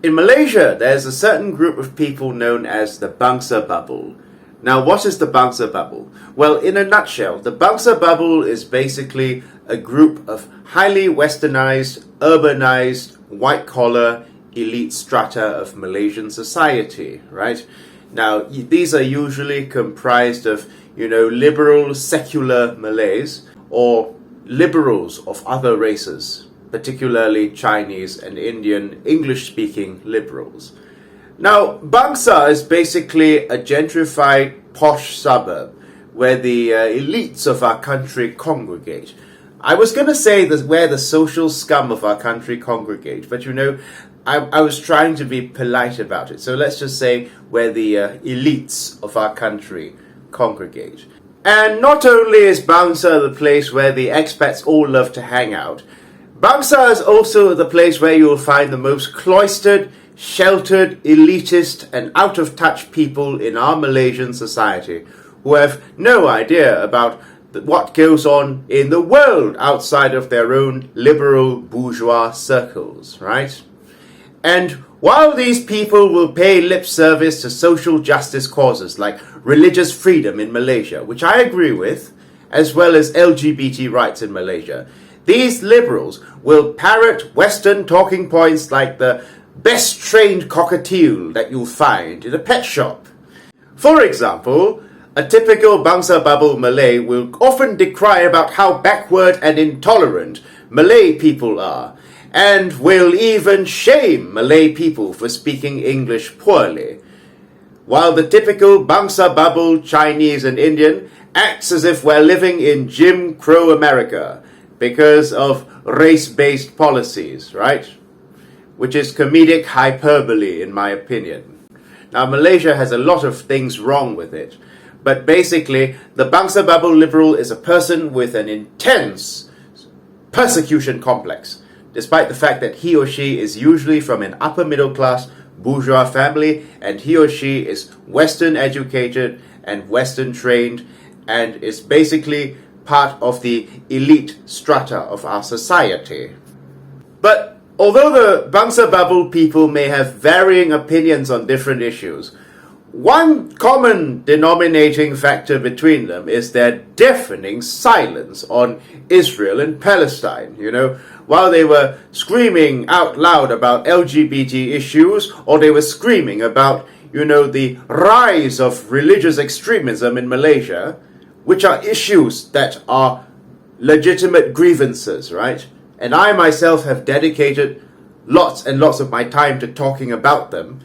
In Malaysia, there's a certain group of people known as the Bangsa Bubble. Now, what is the Bangsa Bubble? Well, in a nutshell, the Bangsa Bubble is basically a group of highly westernized, urbanized, white-collar, elite strata of Malaysian society, right? Now, these are usually comprised of, liberal, secular Malays or liberals of other races, particularly Chinese and Indian English-speaking liberals. Now, Bangsa is basically a gentrified, posh suburb where the elites of our country congregate. I was going to say that where the social scum of our country congregate, but I was trying to be polite about it. So let's just say where the elites of our country congregate. And not only is Bangsa the place where the expats all love to hang out, Bangsa is also the place where you will find the most cloistered, sheltered, elitist and out-of-touch people in our Malaysian society who have no idea about what goes on in the world outside of their own liberal bourgeois circles, right? And while these people will pay lip service to social justice causes like religious freedom in Malaysia, which I agree with, as well as LGBT rights in Malaysia, these liberals will parrot Western talking points like the best trained cockatiel that you'll find in a pet shop. For example, a typical Bangsa Bubble Malay will often decry about how backward and intolerant Malay people are, and will even shame Malay people for speaking English poorly, while the typical Bangsa Bubble Chinese and Indian acts as if we're living in Jim Crow America because of race-based policies, right? Which is comedic hyperbole in my opinion. Now, Malaysia has a lot of things wrong with it, but basically the Bangsa Bubble liberal is a person with an intense persecution complex, despite the fact that he or she is usually from an upper middle class bourgeois family and he or she is Western educated and Western trained and is basically part of the elite strata of our society. But although the Bangsa Bubble people may have varying opinions on different issues, one common denominating factor between them is their deafening silence on Israel and Palestine. While they were screaming out loud about LGBT issues, or they were screaming about, the rise of religious extremism in Malaysia, which are issues that are legitimate grievances, right? And I myself have dedicated lots and lots of my time to talking about them.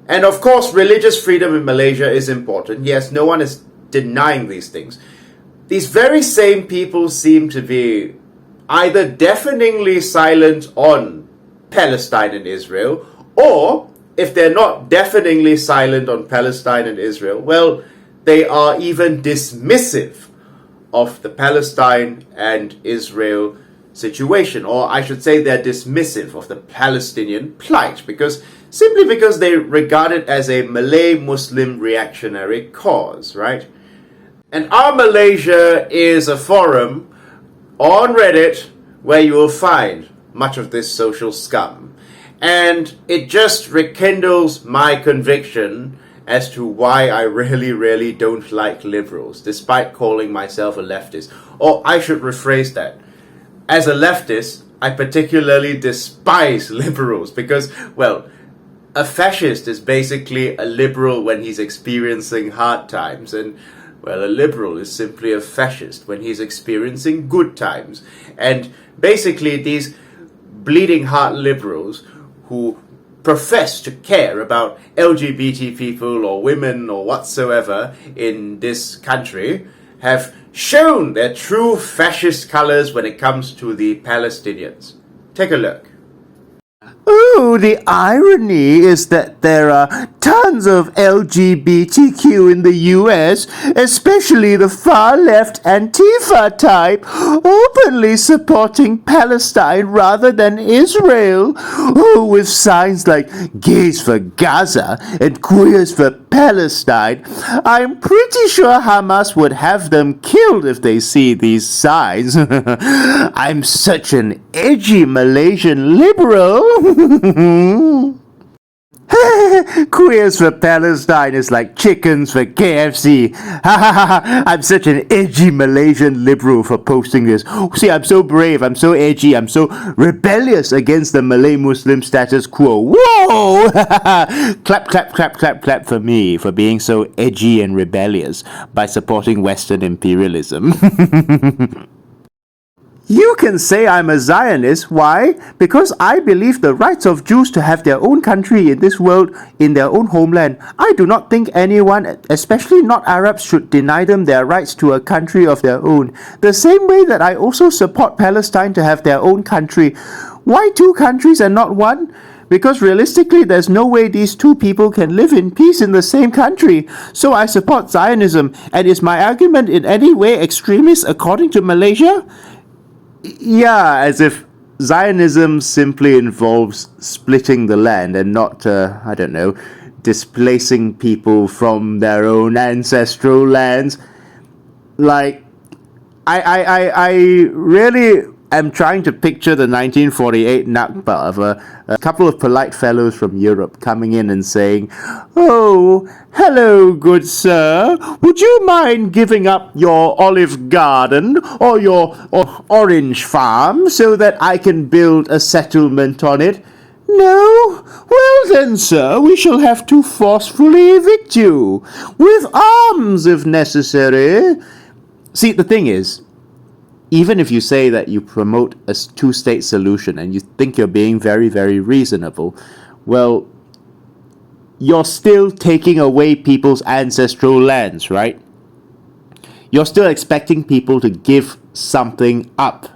And of course, religious freedom in Malaysia is important. Yes, no one is denying these things. These very same people seem to be either deafeningly silent on Palestine and Israel, or if they're not deafeningly silent on Palestine and Israel, well, they are even dismissive of the Palestine and Israel situation, or I should say they're dismissive of the Palestinian plight, simply because they regard it as a Malay Muslim reactionary cause, right? And our Malaysia is a forum on Reddit where you will find much of this social scum. And it just rekindles my conviction as to why I really, really don't like liberals, despite calling myself a leftist. Or I should rephrase that. As a leftist, I particularly despise liberals because, well, a fascist is basically a liberal when he's experiencing hard times, and, well, a liberal is simply a fascist when he's experiencing good times. And basically these bleeding heart liberals who profess to care about LGBT people or women or whatsoever in this country have shown their true fascist colors when it comes to the Palestinians. Take a look. Ooh, the irony is that there are tons tons of LGBTQ in the US, especially the far-left Antifa type, openly supporting Palestine rather than Israel, with signs like gays for Gaza and queers for Palestine. I'm pretty sure Hamas would have them killed if they see these signs. I'm such an edgy Malaysian liberal. Queers for Palestine is like chickens for KFC. I'm such an edgy Malaysian liberal for posting this. See, I'm so brave, I'm so edgy, I'm so rebellious against the Malay Muslim status quo. Whoa! Clap, clap, clap, clap, clap for me for being so edgy and rebellious by supporting Western imperialism. You can say I'm a Zionist. Why? Because I believe the rights of Jews to have their own country in this world, in their own homeland. I do not think anyone, especially not Arabs, should deny them their rights to a country of their own. The same way that I also support Palestine to have their own country. Why two countries and not one? Because realistically, there's no way these two people can live in peace in the same country. So I support Zionism. And is my argument in any way extremist according to Malaysia? Yeah, as if Zionism simply involves splitting the land and not, I don't know, displacing people from their own ancestral lands. Like, I really am trying to picture the 1948 Nakba of a couple of polite fellows from Europe coming in and saying, "Oh, hello, good sir. Would you mind giving up your olive garden or your orange farm so that I can build a settlement on it?" "No? Well then, sir, we shall have to forcefully evict you, with arms if necessary." See, the thing is, even if you say that you promote a two-state solution and you think you're being very, very reasonable, well, you're still taking away people's ancestral lands, right? You're still expecting people to give something up.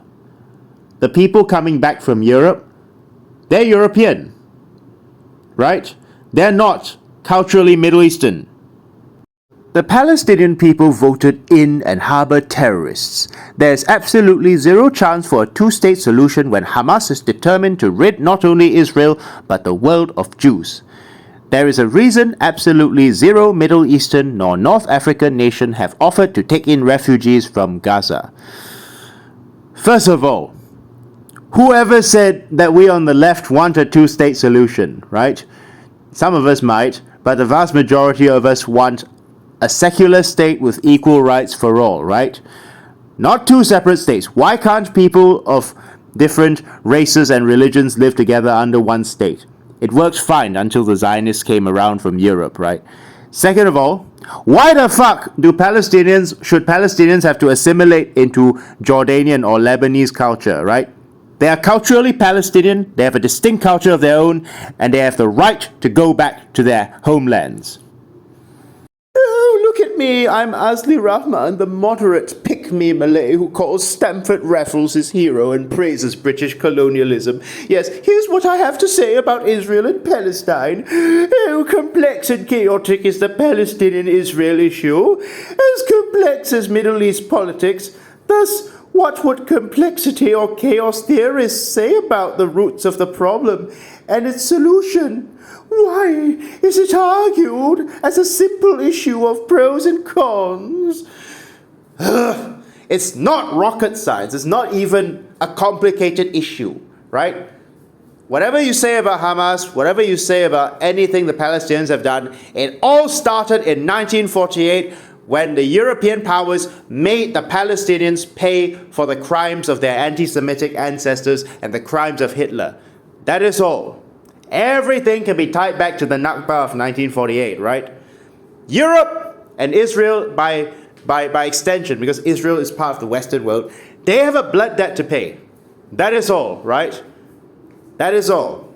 The people coming back from Europe, they're European, right? They're not culturally Middle Eastern. The Palestinian people voted in and harbor terrorists. There's absolutely zero chance for a two-state solution when Hamas is determined to rid not only Israel, but the world of Jews. There is a reason absolutely zero Middle Eastern nor North African nation have offered to take in refugees from Gaza. First of all, whoever said that we on the left want a two-state solution, right? Some of us might, but the vast majority of us want a secular state with equal rights for all, right? Not two separate states. Why can't people of different races and religions live together under one state? It works fine until the Zionists came around from Europe, right? Second of all, why the fuck should Palestinians have to assimilate into Jordanian or Lebanese culture, right? They are culturally Palestinian, they have a distinct culture of their own, and they have the right to go back to their homelands. Oh, look at me, I'm Azli Rahman, the moderate pick-me Malay who calls Stamford Raffles his hero and praises British colonialism. Yes, here's what I have to say about Israel and Palestine. Oh, complex and chaotic is the Palestinian-Israel issue, as complex as Middle East politics. Thus, what would complexity or chaos theorists say about the roots of the problem and its solution? Why is it argued as a simple issue of pros and cons? It's not rocket science. It's not even a complicated issue, right? Whatever you say about Hamas, whatever you say about anything the Palestinians have done, it all started in 1948 when the European powers made the Palestinians pay for the crimes of their anti-Semitic ancestors and the crimes of Hitler. That is all. Everything can be tied back to the Nakba of 1948, right? Europe and Israel, by extension, because Israel is part of the Western world, they have a blood debt to pay. That is all, right? That is all.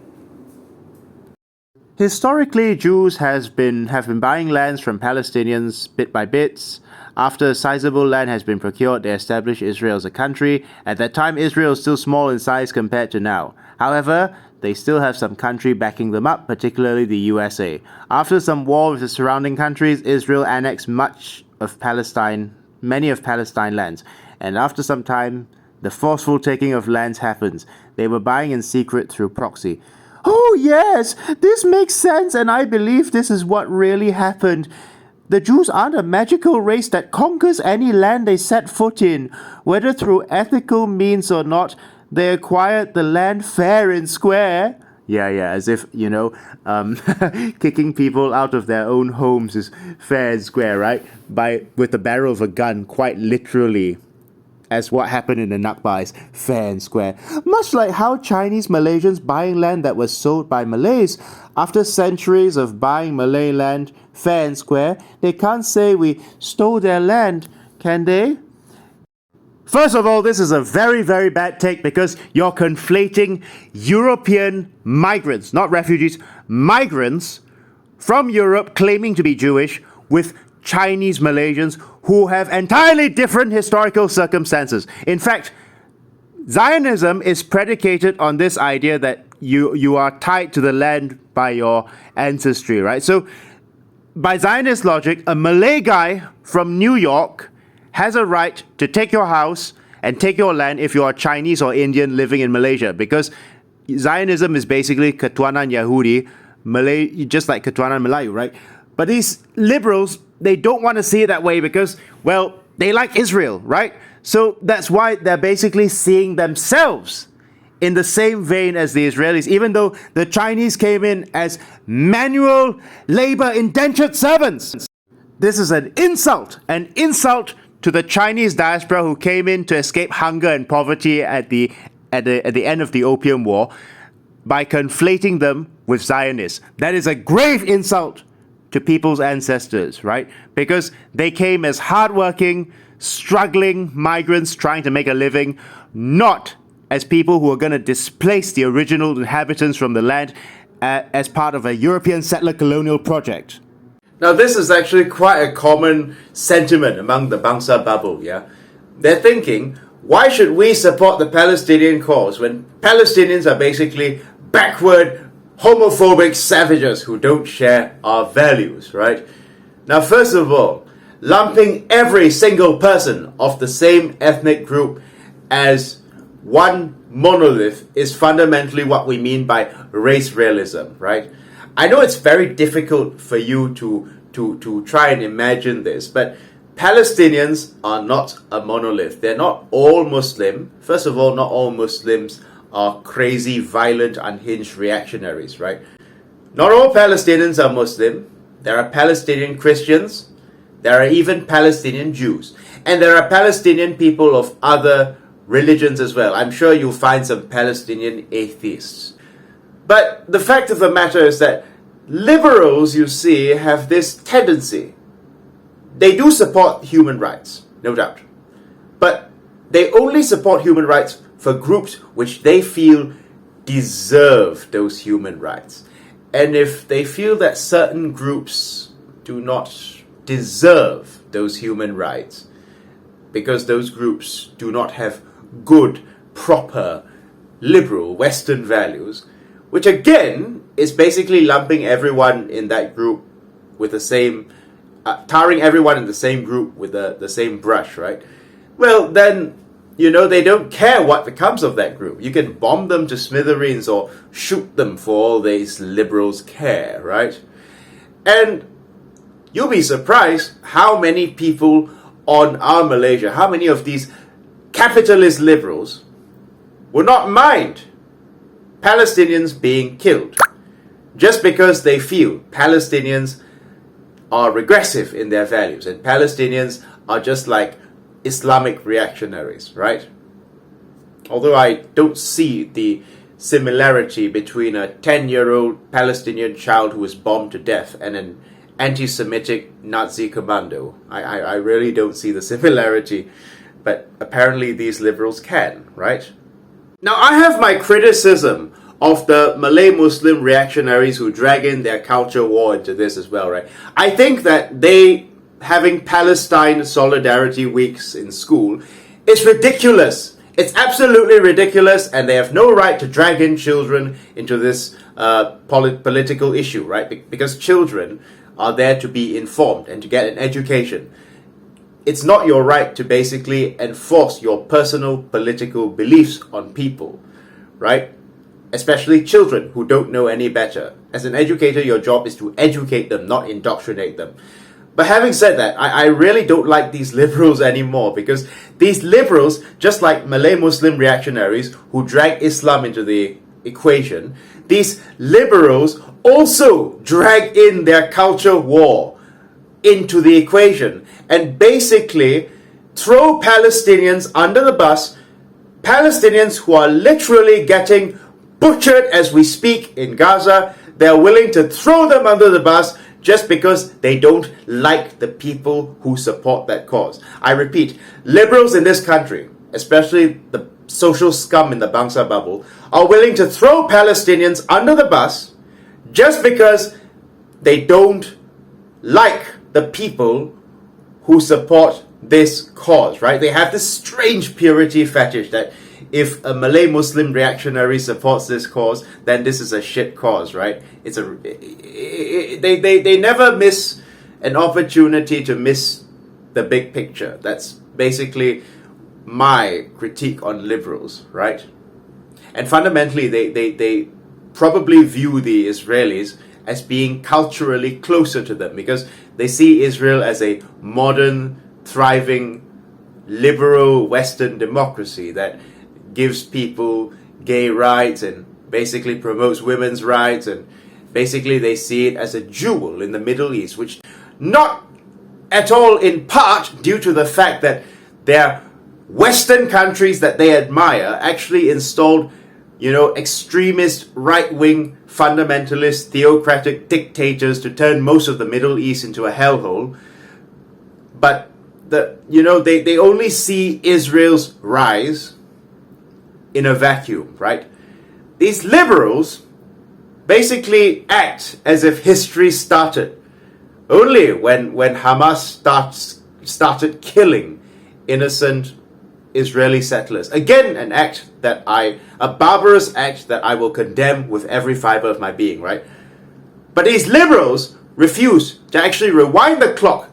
Historically, Jews have been buying lands from Palestinians bit by bits. After sizable land has been procured, they established Israel as a country. At that time, Israel was still small in size compared to now. However, they still have some country backing them up, particularly the USA. After some war with the surrounding countries, Israel annexed many of Palestine lands. And after some time, the forceful taking of lands happens. They were buying in secret through proxy. Oh yes, this makes sense, and I believe this is what really happened. The Jews aren't a magical race that conquers any land they set foot in. Whether through ethical means or not, they acquired the land fair and square. Yeah, as if, kicking people out of their own homes is fair and square, right? With the barrel of a gun, quite literally, as what happened in the Nakba is fair and square. Much like how Chinese Malaysians buying land that was sold by Malays, after centuries of buying Malay land fair and square, they can't say we stole their land, can they? First of all, this is a very, very bad take because you're conflating European migrants, not refugees, migrants from Europe claiming to be Jewish with Chinese Malaysians who have entirely different historical circumstances. In fact, Zionism is predicated on this idea that you are tied to the land by your ancestry, right? So, by Zionist logic, a Malay guy from New York has a right to take your house and take your land if you are Chinese or Indian living in Malaysia, because Zionism is basically Ketuanan Yahudi, Malay, just like Ketuanan Melayu, right? But these liberals, they don't want to see it that way because, well, they like Israel, right? So that's why they're basically seeing themselves in the same vein as the Israelis, even though the Chinese came in as manual labor indentured servants. This is an insult to the Chinese diaspora who came in to escape hunger and poverty at the end of the Opium War by conflating them with Zionists. That is a grave insult to people's ancestors, right? Because they came as hardworking, struggling migrants trying to make a living, not as people who are going to displace the original inhabitants from the land as part of a European settler colonial project. Now, this is actually quite a common sentiment among the Bangsa bubble, yeah? They're thinking, why should we support the Palestinian cause when Palestinians are basically backward, homophobic savages who don't share our values, right? Now, first of all, lumping every single person of the same ethnic group as one monolith is fundamentally what we mean by race realism, right? I know it's very difficult for you to try and imagine this, but Palestinians are not a monolith. They're not all Muslim. First of all, not all Muslims are crazy, violent, unhinged reactionaries, right? Not all Palestinians are Muslim. There are Palestinian Christians. There are even Palestinian Jews. And there are Palestinian people of other religions as well. I'm sure you'll find some Palestinian atheists. But the fact of the matter is that liberals, you see, have this tendency. They do support human rights, no doubt. But they only support human rights for groups which they feel deserve those human rights. And if they feel that certain groups do not deserve those human rights, because those groups do not have good, proper, liberal Western values, which again is basically lumping everyone in that group with the same, tarring everyone in the same group with the same brush, right? Well, then, they don't care what becomes of that group. You can bomb them to smithereens or shoot them for all these liberals care, right? And you'll be surprised how many people on our Malaysia, how many of these capitalist liberals will not mind Palestinians being killed just because they feel Palestinians are regressive in their values and Palestinians are just like Islamic reactionaries, right? Although I don't see the similarity between a 10-year-old Palestinian child who was bombed to death and an anti-Semitic Nazi commando. I really don't see the similarity, but apparently these liberals can, right? Now, I have my criticism of the Malay Muslim reactionaries who drag in their culture war into this as well, right? I think that having Palestine solidarity weeks in school is ridiculous. It's absolutely ridiculous, and they have no right to drag in children into this political issue, right? Because children are there to be informed and to get an education. It's not your right to basically enforce your personal political beliefs on people, right? Especially children who don't know any better. As an educator, your job is to educate them, not indoctrinate them. But having said that, I really don't like these liberals anymore, because these liberals, just like Malay Muslim reactionaries who drag Islam into the equation, these liberals also drag in their culture war into the equation and basically throw Palestinians under the bus, Palestinians who are literally getting butchered as we speak in Gaza. They're willing to throw them under the bus just because they don't like the people who support that cause. I repeat, liberals in this country, especially the social scum in the Bangsa bubble, are willing to throw Palestinians under the bus just because they don't like the people who support this cause, right? They have this strange purity fetish that if a Malay Muslim reactionary supports this cause, then this is a shit cause, right? They never miss an opportunity to miss the big picture. That's basically my critique on liberals, right? And fundamentally, they probably view the Israelis as being culturally closer to them, because they see Israel as a modern, thriving, liberal Western democracy that gives people gay rights and basically promotes women's rights, and basically they see it as a jewel in the Middle East, which not at all in part due to the fact that their Western countries that they admire actually installed, extremist, right-wing, fundamentalist, theocratic dictators to turn most of the Middle East into a hellhole. But they only see Israel's rise in a vacuum, right? These liberals basically act as if history started only when Hamas started killing innocent Israeli settlers. Again, a barbarous act that I will condemn with every fiber of my being, right? But these liberals refuse to actually rewind the clock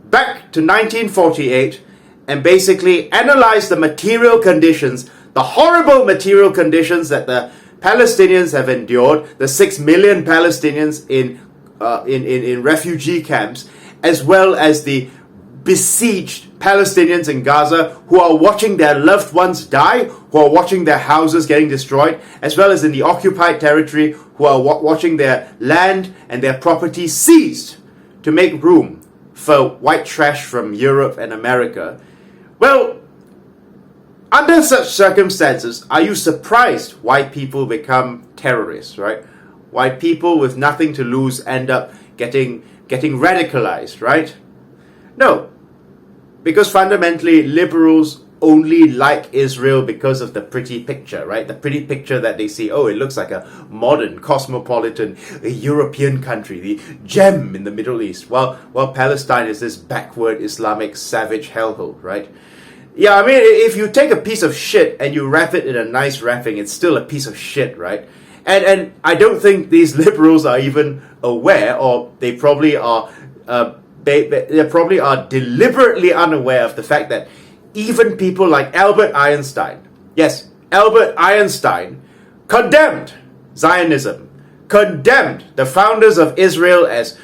back to 1948 and basically analyze the material conditions, the horrible material conditions that the Palestinians have endured, the 6 million Palestinians in refugee camps, as well as the besieged Palestinians in Gaza who are watching their loved ones die, who are watching their houses getting destroyed, as well as in the occupied territory who are watching their land and their property seized to make room for white trash from Europe and America. Well, under such circumstances, are you surprised why people become terrorists, right? Why people with nothing to lose end up getting radicalized, right? No, because fundamentally liberals only like Israel because of the pretty picture, right? The pretty picture that they see, it looks like a modern, cosmopolitan, European country, the gem in the Middle East, while Palestine is this backward Islamic savage hellhole, right? Yeah, I mean, if you take a piece of shit and you wrap it in a nice wrapping, it's still a piece of shit, right? And I don't think these liberals are even aware, or they probably are they probably are deliberately unaware of the fact that even people like Albert Einstein, yes, Albert Einstein, condemned Zionism, condemned the founders of Israel as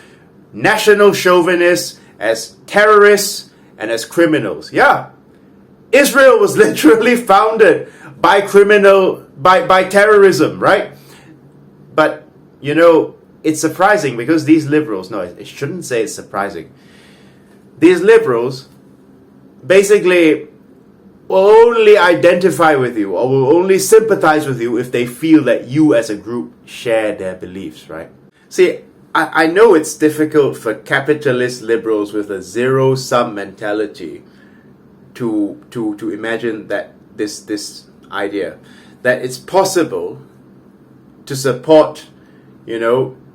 national chauvinists, as terrorists, and as criminals. Yeah, Israel was literally founded by terrorism, right? But, it's surprising because these liberals, no, I shouldn't say it's surprising. These liberals basically will only identify with you or will only sympathize with you if they feel that you as a group share their beliefs, right? See, I know it's difficult for capitalist liberals with a zero-sum mentality to imagine that this idea that it's possible to support,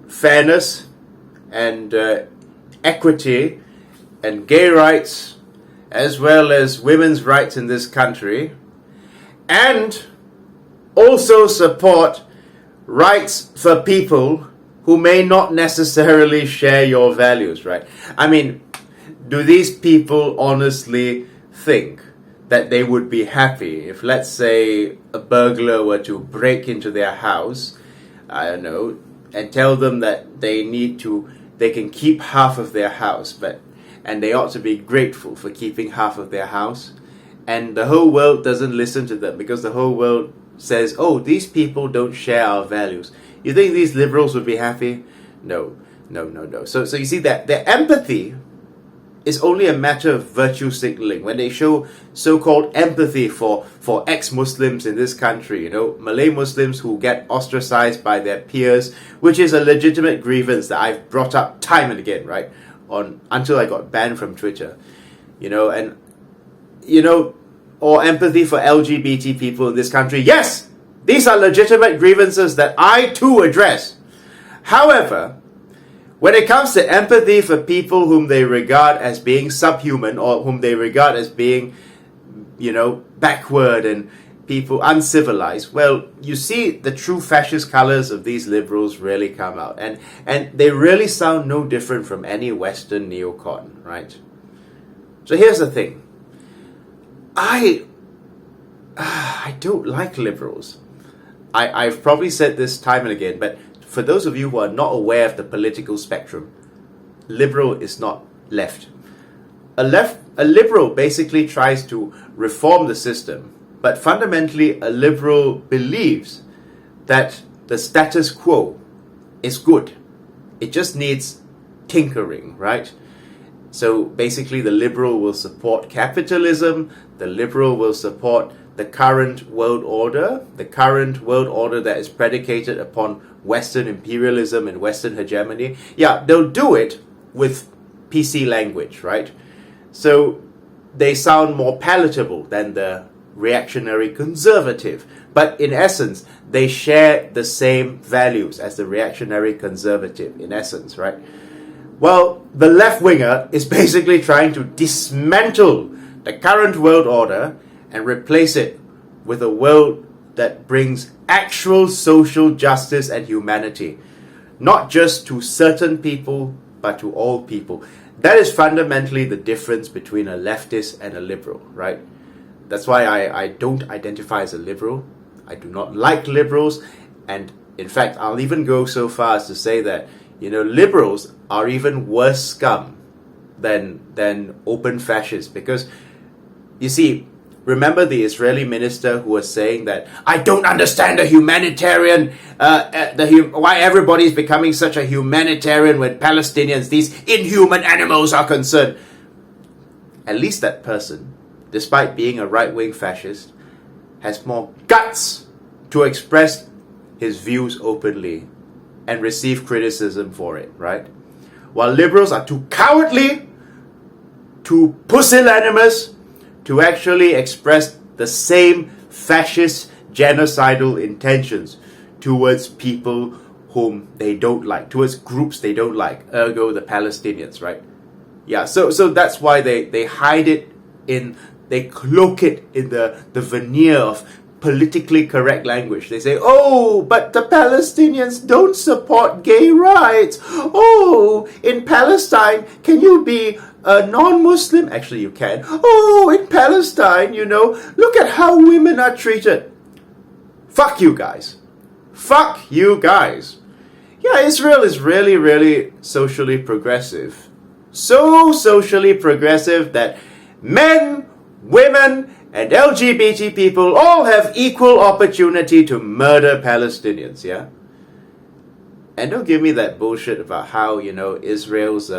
fairness and equity and gay rights as well as women's rights in this country, and also support rights for people who may not necessarily share your values, right? I mean, do these people honestly think that they would be happy if, let's say, a burglar were to break into their house, I don't know, and tell them that they can keep half of their house, and they ought to be grateful for keeping half of their house, and the whole world doesn't listen to them because the whole world says, oh, these people don't share our values. You think these liberals would be happy? No. So you see that their empathy is only a matter of virtue signaling. When they show so-called empathy for ex-Muslims in this country, Malay Muslims who get ostracized by their peers, which is a legitimate grievance that I've brought up time and again, right? Until I got banned from Twitter, or empathy for LGBT people in this country. Yes, these are legitimate grievances that I too address. However, when it comes to empathy for people whom they regard as being subhuman or whom they regard as being, backward and people uncivilized, well, you see the true fascist colors of these liberals really come out. And they really sound no different from any Western neocon, right? So here's the thing. I don't like liberals. I've probably said this time and again, but for those of you who are not aware of the political spectrum, liberal is not left. A liberal basically tries to reform the system, but fundamentally a liberal believes that the status quo is good. It just needs tinkering, right? So basically the liberal will support capitalism, the liberal will support the current world order that is predicated upon Western imperialism and Western hegemony. Yeah, they'll do it with PC language, right? So they sound more palatable than the reactionary conservative. But in essence, they share the same values as the reactionary conservative, in essence, right? Well, the left-winger is basically trying to dismantle the current world order and replace it with a world that brings actual social justice and humanity, not just to certain people, but to all people. That is fundamentally the difference between a leftist and a liberal, right? That's why I don't identify as a liberal. I do not like liberals, and in fact, I'll even go so far as to say that, liberals are even worse scum than open fascists, because, you see, remember the Israeli minister who was saying that, I don't understand the humanitarian, why everybody's becoming such a humanitarian when Palestinians, these inhuman animals, are concerned. At least that person, despite being a right-wing fascist, has more guts to express his views openly and receive criticism for it, right? While liberals are too cowardly, too pusillanimous, to actually express the same fascist, genocidal intentions towards people whom they don't like, towards groups they don't like, ergo the Palestinians, right? Yeah, so that's why they hide it they cloak it in the veneer of politically correct language. They say, oh, but the Palestinians don't support gay rights. Oh, in Palestine, can you be a non-Muslim? Actually, you can. Oh, in Palestine, look at how women are treated. Fuck you guys. Fuck you guys. Yeah, Israel is really, really socially progressive. So socially progressive that men, women, and LGBT people all have equal opportunity to murder Palestinians, yeah? And don't give me that bullshit about how, Israel's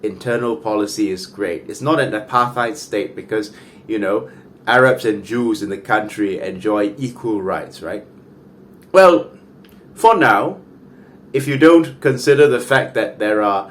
internal policy is great. It's not an apartheid state because, Arabs and Jews in the country enjoy equal rights, right? Well, for now, if you don't consider the fact that there are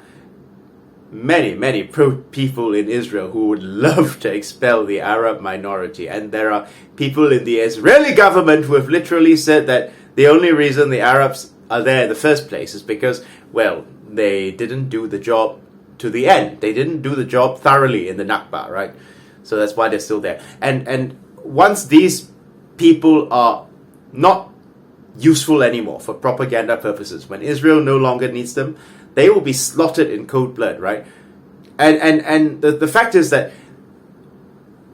many people in Israel who would love to expel the Arab minority, and there are people in the Israeli government who have literally said that the only reason the Arabs are there in the first place is because, well, they didn't do the job to the end. They didn't do the job thoroughly in the Nakba, right? So that's why they're still there. And once these people are not useful anymore for propaganda purposes, when Israel no longer needs them, they will be slaughtered in cold blood, right? And the fact is that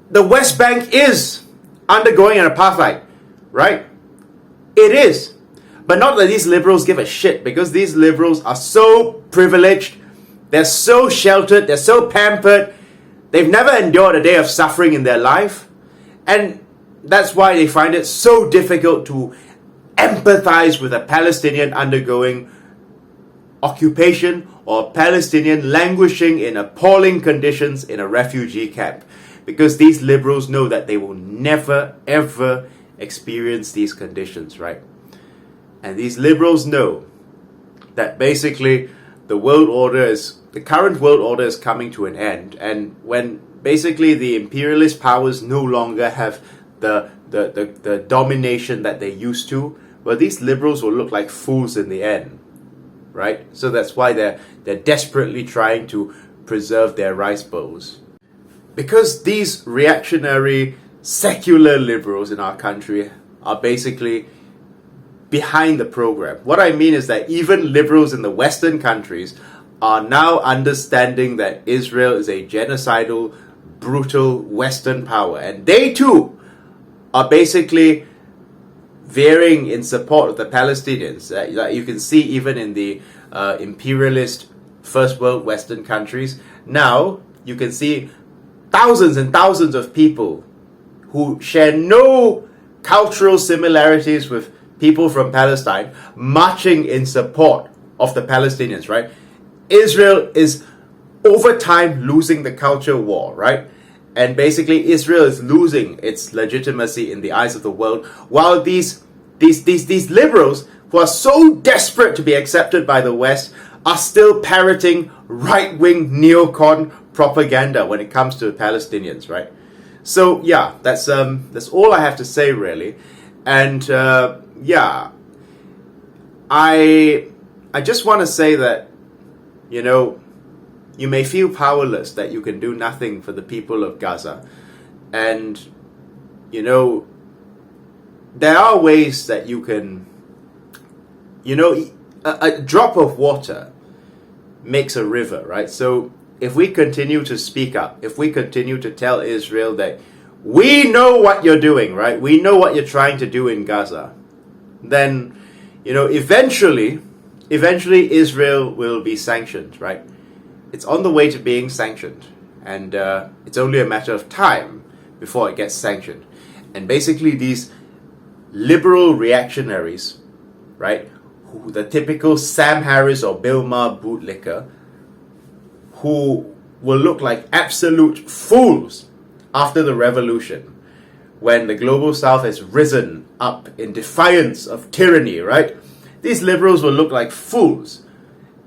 the West Bank is undergoing an apartheid, right? It is. But not that these liberals give a shit, because these liberals are so privileged, they're so sheltered, they're so pampered, they've never endured a day of suffering in their life, and that's why they find it so difficult to empathize with a Palestinian undergoing occupation or a Palestinian languishing in appalling conditions in a refugee camp. Because these liberals know that they will never ever experience these conditions, right? And these liberals know that basically the current world order is coming to an end. And when basically the imperialist powers no longer have the domination that they used to, well, these liberals will look like fools in the end, right? So that's why they're desperately trying to preserve their rice bowls. Because these reactionary, secular liberals in our country are basically behind the program. What I mean is that even liberals in the Western countries are now understanding that Israel is a genocidal, brutal Western power. And they too are basically veering in support of the Palestinians. That you can see even in the imperialist first world Western countries. Now you can see thousands and thousands of people who share no cultural similarities with people from Palestine marching in support of the Palestinians, right? Israel is over time losing the culture war, right? And basically Israel is losing its legitimacy in the eyes of the world, while these liberals who are so desperate to be accepted by the West are still parroting right-wing neocon propaganda when it comes to Palestinians, right? So yeah, that's all I have to say really. And yeah, I just want to say that, you know, you may feel powerless, that you can do nothing for the people of Gaza. And, you know, there are ways that you can, you know, a drop of water makes a river, right? So if we continue to speak up, if we continue to tell Israel that we know what you're doing, right? We know what you're trying to do in Gaza, then, you know, eventually Israel will be sanctioned, right? It's on the way to being sanctioned, and it's only a matter of time before it gets sanctioned. And basically these liberal reactionaries, right, who, the typical Sam Harris or Bill Maher bootlicker, who will look like absolute fools after the revolution, when the global south has risen up in defiance of tyranny, right? These liberals will look like fools.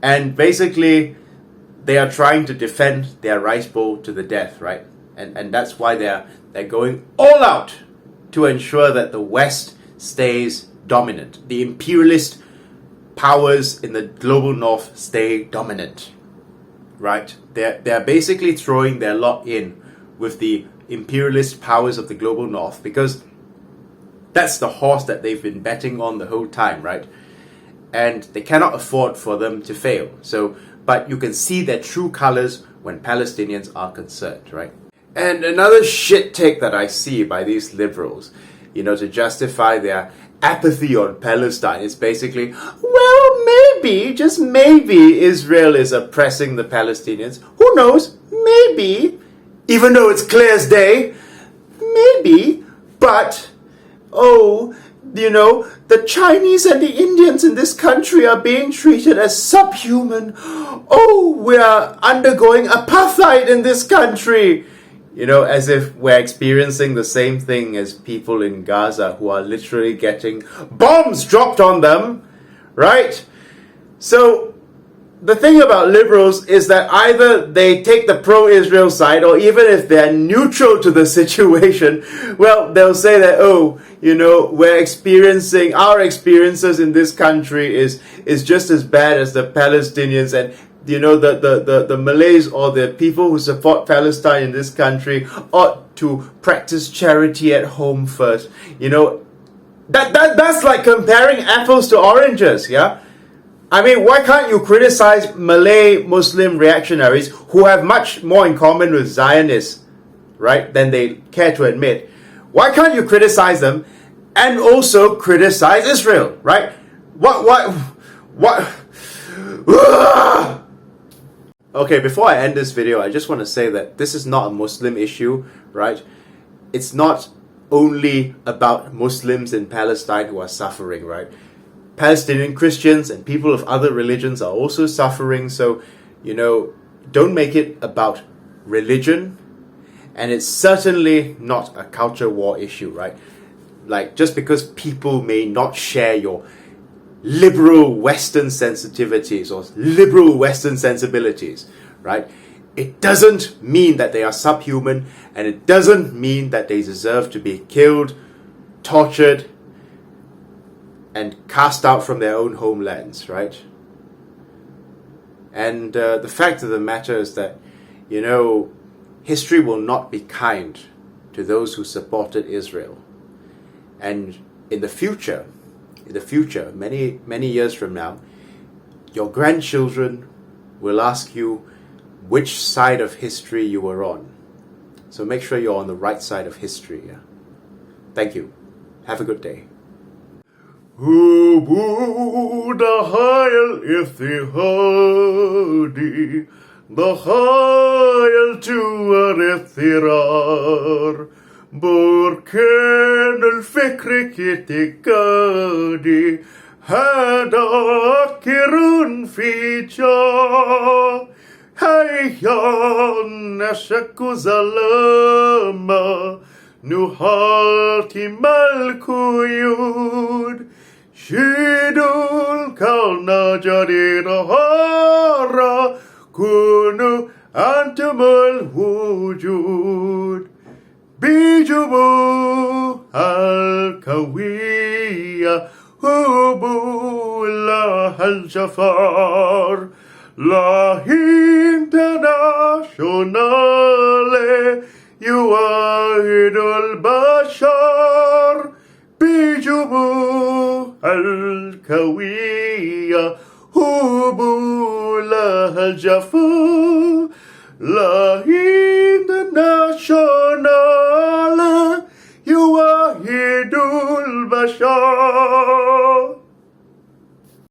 And basically they are trying to defend their rice bowl to the death, right? And that's why they're going all out to ensure that the West stays dominant. The imperialist powers in the global north stay dominant, right? They're basically throwing their lot in with the imperialist powers of the global north, because that's the horse that they've been betting on the whole time, right? And they cannot afford for them to fail. So, but you can see their true colors when Palestinians are concerned, right? And another shit take that I see by these liberals, you know, to justify their apathy on Palestine is basically, well, maybe, just maybe, Israel is oppressing the Palestinians. Who knows? Maybe. Even though it's clear as day. Maybe. But, oh, you know, the Chinese and the Indians in this country are being treated as subhuman. Oh, we are undergoing apartheid in this country. You know, as if we're experiencing the same thing as people in Gaza who are literally getting bombs dropped on them, right? So, the thing about liberals is that either they take the pro-Israel side, or even if they're neutral to the situation, well, they'll say that, oh, you know, our experiences in this country is just as bad as the Palestinians, and the Malays or the people who support Palestine in this country ought to practice charity at home first. That's like comparing apples to oranges, yeah? I mean, why can't you criticize Malay Muslim reactionaries who have much more in common with Zionists, right, than they care to admit? Why can't you criticize them and also criticize Israel, right? What? Okay, before I end this video, I just want to say that this is not a Muslim issue, right? It's not only about Muslims in Palestine who are suffering, right? Palestinian Christians and people of other religions are also suffering, so, don't make it about religion, and it's certainly not a culture war issue, right? Like, just because people may not share your liberal Western sensitivities or liberal Western sensibilities, right? It doesn't mean that they are subhuman, and it doesn't mean that they deserve to be killed, tortured, and cast out from their own homelands, right? And the fact of the matter is that, history will not be kind to those who supported Israel. And in the future, many, many years from now, your grandchildren will ask you which side of history you were on. So make sure you're on the right side of history. Yeah? Thank you. Have a good day. بركان الفكر كتكادي هذا كرون في جا هيا نشك ظلما نهاتي القيود شدول كالنا جديدها كونوا أنتم الوجود بجبو الكوية هبو الله الجفار لا internationale يواهد البشر بجبو الكوية هبو الله الجفار لا internationale يواهد البشر